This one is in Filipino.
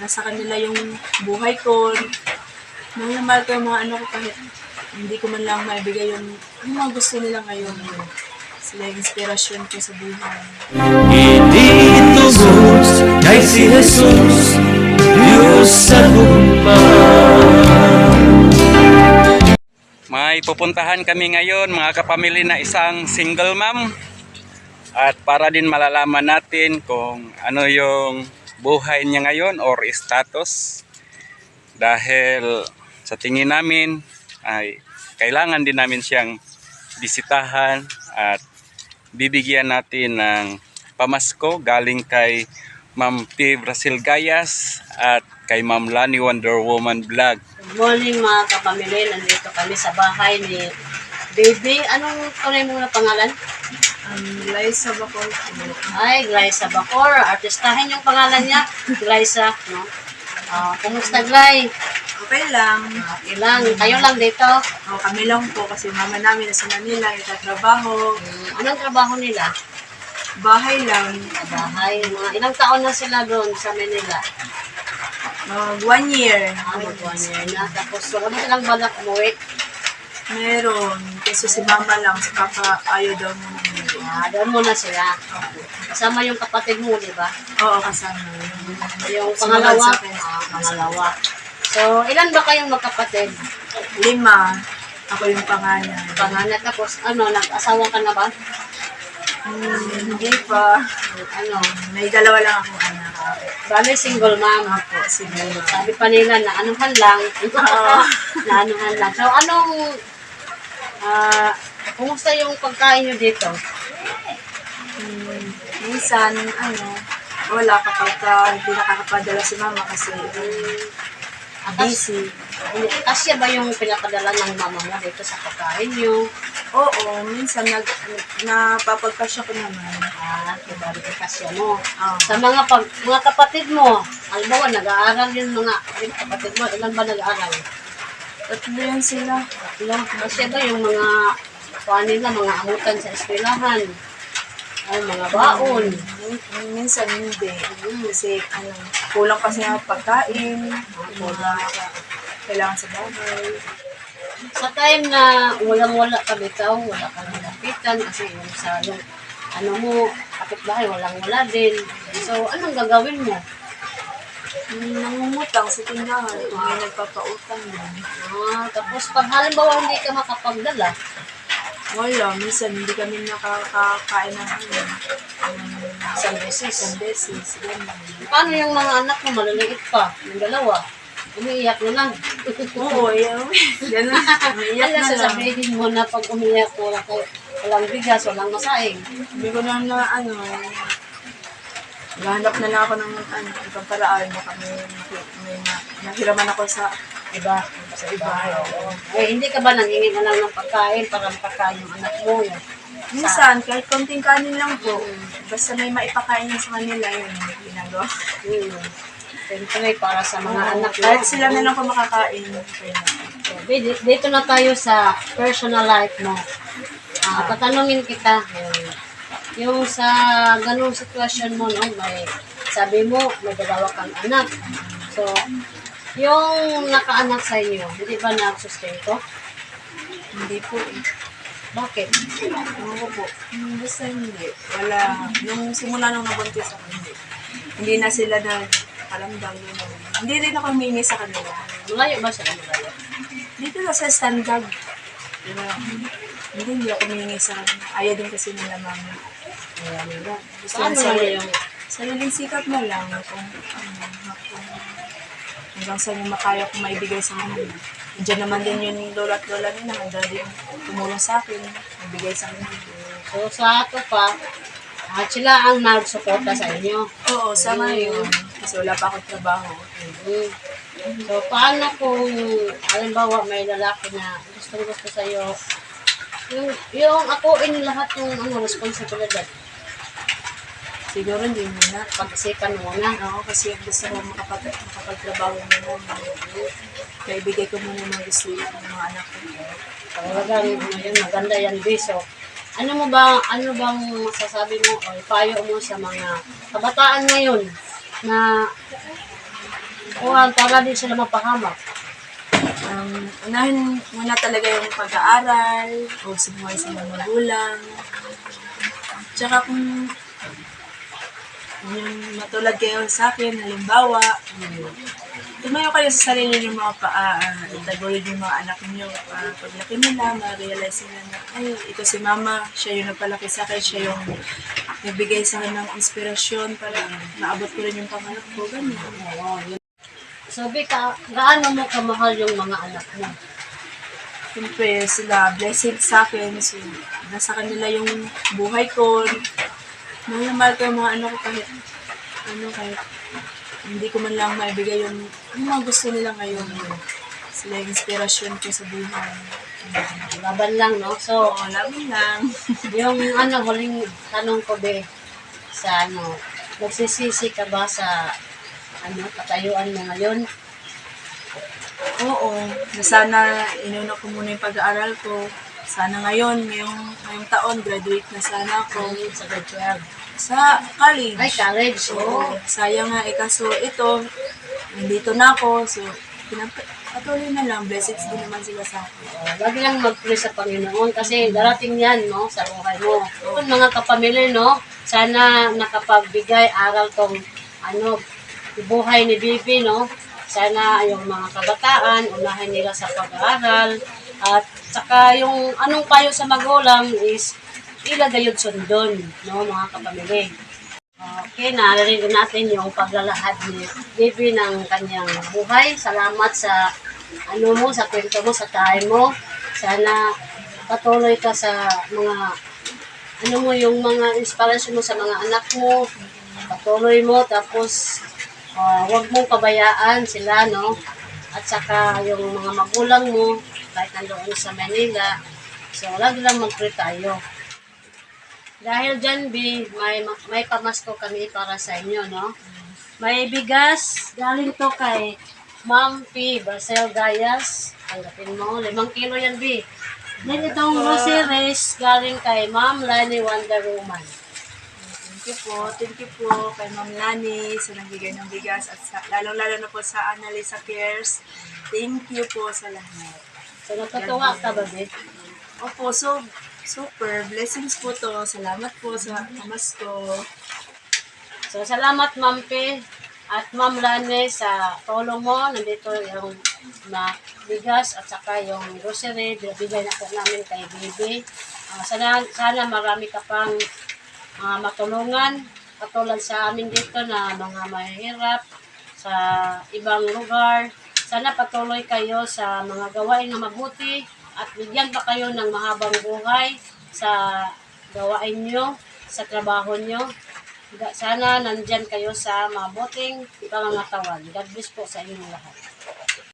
nasa kanila yung buhay ko. Mahal ko yung mga ano ko kahit hindi ko man lang maibigay yung mga gusto nila ngayon. Sila yung inspirasyon ko sa buhay. Hindi tubos kay si Jesus, Diyos sa May pupuntahan kami ngayon mga kapamilya na isang single mom. At para din malalaman natin kung ano yung buhay niya ngayon or status. Dahil sa tingin namin ay kailangan din namin siyang bisitahan at bibigyan natin ng pamasko galing kay Ma'am P. Brazil Gayas at kay Ma'am Lani Wonder Woman Vlog. Good morning mga kapamilya. Nandito kami sa bahay ni Baby. Anong tunay mo na pangalan? Liza Bacor. Ay, Glyza Bacor. Artistahin yung pangalan niya. Glyza, no? Kumusta, Gly? Okay lang. Ilang? Kayo lang dito? Kami lang po kasi mama namin nasa Manila, nagtatrabaho. Anong trabaho nila? Bahay lang. Sa bahay. Mga ilang taon na sila doon sa Manila? 1 year. Mag-1 year na. Tapos, wala mo silang balak umuwi? Meron. Kasi si mama lang, si papa ayaw daw muna. Doon muna sila. Kasama yung kapatid mo, di ba? Oo, kasama. Yung Sumunod pangalawa? sa akin. Pangalawa. So, ilan ba kayong magkapatid? 5. Ako yung pangalan. Pangalan. Tapos, nag-asawa ka na ba? Hindi pa. Ano? May 2 lang akong anak. Bale, single mom. Ako, siguro. Sabi pa nila na anuhan lang. Na anuhan lang. So, kumusta yung pagkain nyo dito? Minsan, wala kapag hindi nakakapadala si mama kasi busy. Kasya ba yung pinapadala ng mama mo dito sa pagkain nyo? Oo, minsan napapagkasya ko naman. Diba rin kasya mo? Oo. Sa mga kapatid mo, halimbawa, nag-aaral yung mga kapatid mo, ilan ba nag-aaral? 3 yan sila. Kasi ba yung mga nila, mga amutan sa eskwelahan, ay mga baon. Minsan hindi. Kasi kulang kasi ng pagkain, mga kailangan sa bahay. Sa time na walang-wala ka bitaw, wala kang nilapitan kasi yung mo, kapitbahay, walang-wala din. So, anong gagawin mo? Nangungutang sa tindahan kung may nagpapautang din. Tapos pag halimbawa hindi ka makapagdala, Wala, minsan hindi kami nakakain ng isang beses. isang beses. Ganun. Paano yung mga anak mo, maliliit pa, yung 2? Umiiyak na lang. Oo, ganun. Umiiyak Ano na lang. sasabihin mo na pag umiiyak ko, walang bigas, walang masaing? Sabi ko na gahanap na lang ako ng ibang paraan. Baka may nahiraman ako sa iba. Hindi ka ba nangingi na lang ng pagkain para mapakain yung anak mo? Minsan, kahit konting kanin lang po. Basta may maipakain niya sa kanila, yun yung ginagawa. Siyempre, para sa mga anak mo. Kahit sila na lang kung makakain. Dito na tayo sa personal life mo. Tatanungin kita, yung sa ganung sitwasyon mo, no, sabi mo, may 2 kang anak. So, yung nakaanak sa inyo, hindi ba nagsustento? Hindi po eh. Bakit? Ano ko po? Basta hindi. Wala. Nung simula nung nabuntis ako, hindi na sila nagkalamdang. Hindi rin ako humingi sa kanila. Malayo ba sila? Malayo? Dito na sa standard. Diba? Hindi ako humingi sa kanila. Ayaw din kasi nila mama. Gusto Paano na na yung sariling sikap na lang kung hanggang saan yung makaya kong maibigay sa kanila. Diyan naman din yung lola at lola nila. Handa din tumulong sa akin. Magbigay sa kanila. So, sa ato pa, sila ang nagsuporta sa inyo. Oo, sama yun. Kasi wala pa akong trabaho. So, paano kung, halimbawa, may lalaki na gusto sa'yo, yung akuin lahat ng responsibilidad, Siguro hindi muna. pag-isipan mo na. Ako kasi gusto ko makapagtrabaho muna. Kaya ibigay ko muna mga gusto ng mga anak ko. Talagang, maganda yan, Biso. Ano bang masasabi mo o payo mo sa mga kabataan ngayon na para din sila mapahamak. Unahin muna talaga yung pag-aaral, o sumuhay sa mga magulang. Tsaka kung yung matulad kayo sa akin, halimbawa, tumayo kayo sa sarili ng mga paa, itaguyod yung mga anak niyo. Paglaki nila, ma-realize nila na, ay, ito si mama, siya yung nagpalaki sa akin, siya yung nagbigay sa akin ng inspirasyon para maabot ko rin yung pangarap ko, ganyan. Oo, yun. So, gaano mo kamahal yung mga anak mo? Siyempre, sila blessing sa akin, so, nasa kanila yung buhay ko. Mahal na mahal ko yung mga ano ko kahit hindi ko man lang maibigay yung mga gusto nila ngayon. Sila yung inspirasyon ko sa buhay. Laban lang, no? So, Oo, laban lang. yung huling tanong ko, be, sa nagsisisi ka ba sa katayuan mo ngayon? Oo, na sana inuna ko muna yung pag-aaral ko. Sana ngayong taon, graduate na sana ako. Sa grade 12. Sa college. Ay, college. Oo, sayang nga kaso ito, nandito na ako. So, patuloy na lang. Blessings din naman sila sa akin. Lagi lang mag-pray sa Panginoon kasi darating yan, no, sa buhay mo. Kung mga kapamilya, no, sana nakapagbigay aral tong buhay ni Bibi, no. Sana yung mga kabataan, unahin nila sa pag-aaral. At saka yung anong payo sa magulang is ilagay yung sundon, no, mga kapamilya. Okay, narinig natin yung paglalahad ni Bibi ng kanyang buhay. Salamat sa sa kwento mo, sa time mo. Sana patuloy ka sa mga yung mga inspirasyon mo sa mga anak mo. Patuloy mo, tapos huwag mong pabayaan sila, no? At saka yung mga magulang mo, kahit nandoon sa Manila. So, lagi lang mag-pray tayo. Dahil dyan, B, may pamasko kami para sa inyo, no? May bigas, galing to kay Ma'am P. Barcel Gayas. Tanggapin mo, 5 kilo yan, B. Then itong groceries, galing kay Ma'am Lani Wonder Woman. Thank you po kay Ma'am Lani sa nagbigay ng bigas at lalong-lalo na po sa Annalisa Cares. Thank you po sa lahat. So, natutuwa ka ba, B? Opo, so super. Blessings po to. Salamat po sa pamasko. So, salamat, Ma'am P. At Ma'am Lani sa tulong mo. Nandito yung bigas at saka yung grocery. Bigay na po namin kay Bibi. Sana marami ka pang matulungan. Katulad sa amin dito na mga mahirap sa ibang lugar. Sana patuloy kayo sa mga gawain na mabuti at bigyan pa kayo ng mahabang buhay sa gawain nyo, sa trabaho nyo. Sana nandyan kayo sa mabuting pangangatawan. God bless po sa inyong lahat.